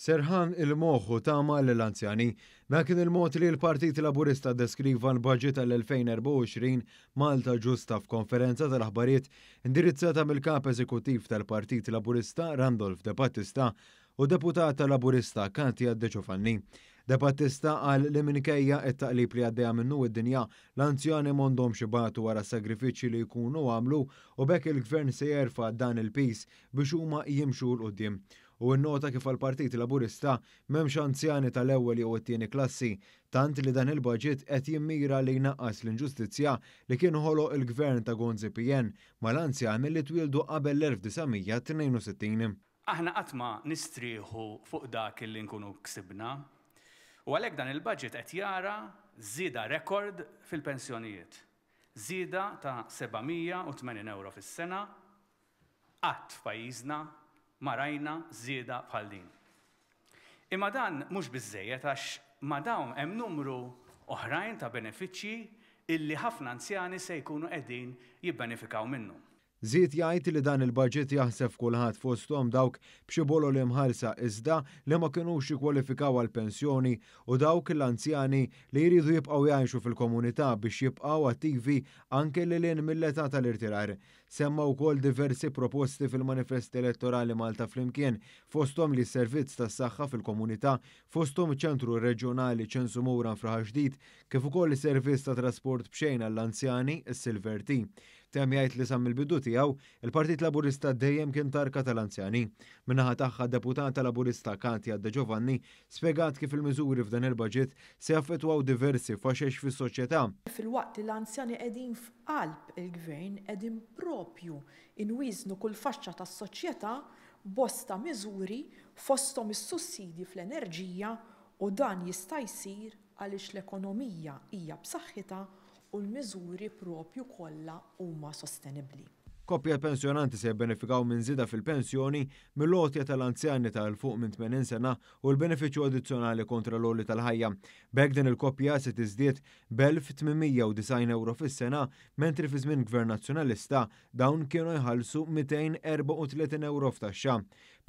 Serħan il-moħħu tama l-anzjani, dak kien il-mod li l-Partit Laburista deskriva l-budget tal-2024 Malta ġusta f'konferenza tal-aħbarijiet indirizzata mill-kap eżekuttiv tal-Partit Laburista Randolph De Battista u deputata Laburista Katia De Giovanni. De Battista qal li minkejja it-taqlib li għaddejja minnu id-dinja l-anzjani m'għandhomx xibatu wara sagrifiċċji li jkunu għamlu u bekk il-gvern se jerfa' dan il-pis biex huma jimxu l-qudiem. U n-nota kif għal-Partit Laburista m'hemmx anzjani tal-ewwel jew it-tieni klassi, tant li dan il-budget qed jimmira li jnaqqas l-inġustizzja li kien ħoloq il-gvern ta' Gonzi PN mal-anzjani li twildu qabel l-1962. Aħna qatt ma nistrieħu fuq dak li nkunu ksibna, u għalhekk dan il-budget qed jara żieda rekord fil-pensjonijiet. Żieda ta' 780 euro fis-sena, qatt f'pajjiżna ma rajna żieda bħal din. Imma dan mhux biżżejjed għax ma dawn hemm numru oħrajn ta' benefiċċji illi ħafna anzjani se jkunu qegħdin jibbenefikaw minnu. Żied jgħid li dan il-budget jaħseb kulħadd fosthom dawk b'xi bolo li mħallsa iżda li ma kinux jikkwalifikaw għal pensjoni u dawk l-anzjani li jridu jibqgħu jgħixu fil-komunità biex jibqgħu attivi anke lil mill-età tal-irtirar. Semma wkoll diversi proposti fil-manifest elettorali Malta Flimkien fosthom li s-servizz tas-saħħa fil-komunità, fosthom ċentru reġjonali ċensu Mowran fl-ħaġdid, kif ukoll is-servizz ta' trasport b'xejn għall-anzjani is-Silver T. Temm jgħid li sam il-bidu tiegħu il-Partit Laburista dejjem kien tarka tal-anzjani. Minnaħa tagħha deputata Laburista Katia De Giovanni spjegat kif il-miżuri f'dan il-budget se jaffettwaw diversi faxex fis-soċjetà. Fil-waqt li l-anzjani qegħdin f'qalb il-gvern qegħdin propju inwiżnu kull faxxa tas-soċjetà bosta miżuri fosthom is-sussidji fl-enerġija u dan jista' jsir għaliex l-ekonomija hija b'saħħitha u l-miżuri propju kollha huma sostenibbli. Koppja pensjonanti se jibbenefikaw minn żieda fil-pensjoni mill-għotja tal-anzjani tal fuq minn 80 sena u l-benefiċċju addizzjonali kontra l-għolli tal-ħajja. B'hekk din il-koppja se tiżdied b'1890 euro fis-sena, mentri fi żmien Gvern Nazzjonalista dawn kienu jħallsu 234 euro f'taxxa.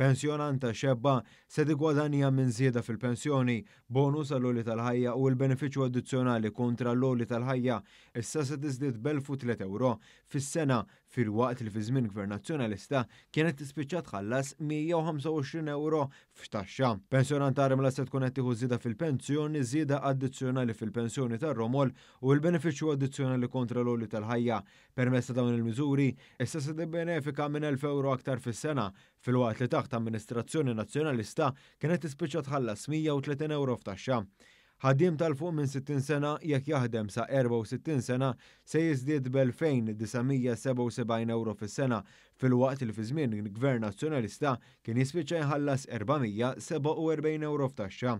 Pensjonanta xebba se tigwadanja minn żieda fil-pensjoni, bonus għall-għolli tal-ħajja u l-benefiċċju addizzjonali kontra l-għolli tal-ħajja issa se tiżdied b'1003 euro fis-sena fil-waqt li fi żmien Gvern Nazzjonalista kienet tispiċċa tħallas 125 euro f'taxxa. Pensjonanta għarem se tkun qed tieħu żieda fil-pensjoni, żieda addizzjonali fil-pensjoni tar-romol u l-benefiċċju addizzjonali kontra l-għolli tal-ħajja. Permezz ta' dawn il-miżuri issa se tibbenefika minn 1000 euro aktar fis-sena fil-waqt li taħt Amministrazzjoni Nazzjonalista kienet tispiċċa tħallas 130 euro f'taxxa. Ħaddiem tal-fuq minn 60 sena jekk jaħdem sa 64 sena se jiżdied b'2977 euro fis-sena fil-waqt li fi żmien Gvern Nazzjonalista kien jispiċċa jħallas 447 euro f'taxxa.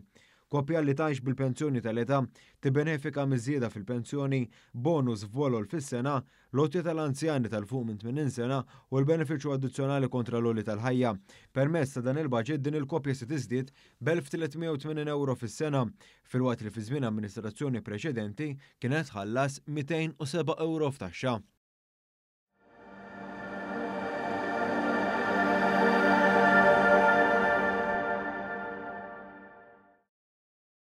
Koppja li tgħix bil-pensjoni tal-età tibbenefika miżieda fil-pensjoni, bonus f'volol fis-sena, lotja tal-anzjani tal-fuq minn 80 sena u l-benefiċċju addizzjonali kontra l-għolli tal-ħajja. Permezz ta' dan il-budget din il-koppja se tiżdied b'1380 euro fis-sena fil-waqt li fi żmien amministrazzjoni preċedenti kienet tħallas 207 euro f'taxxa.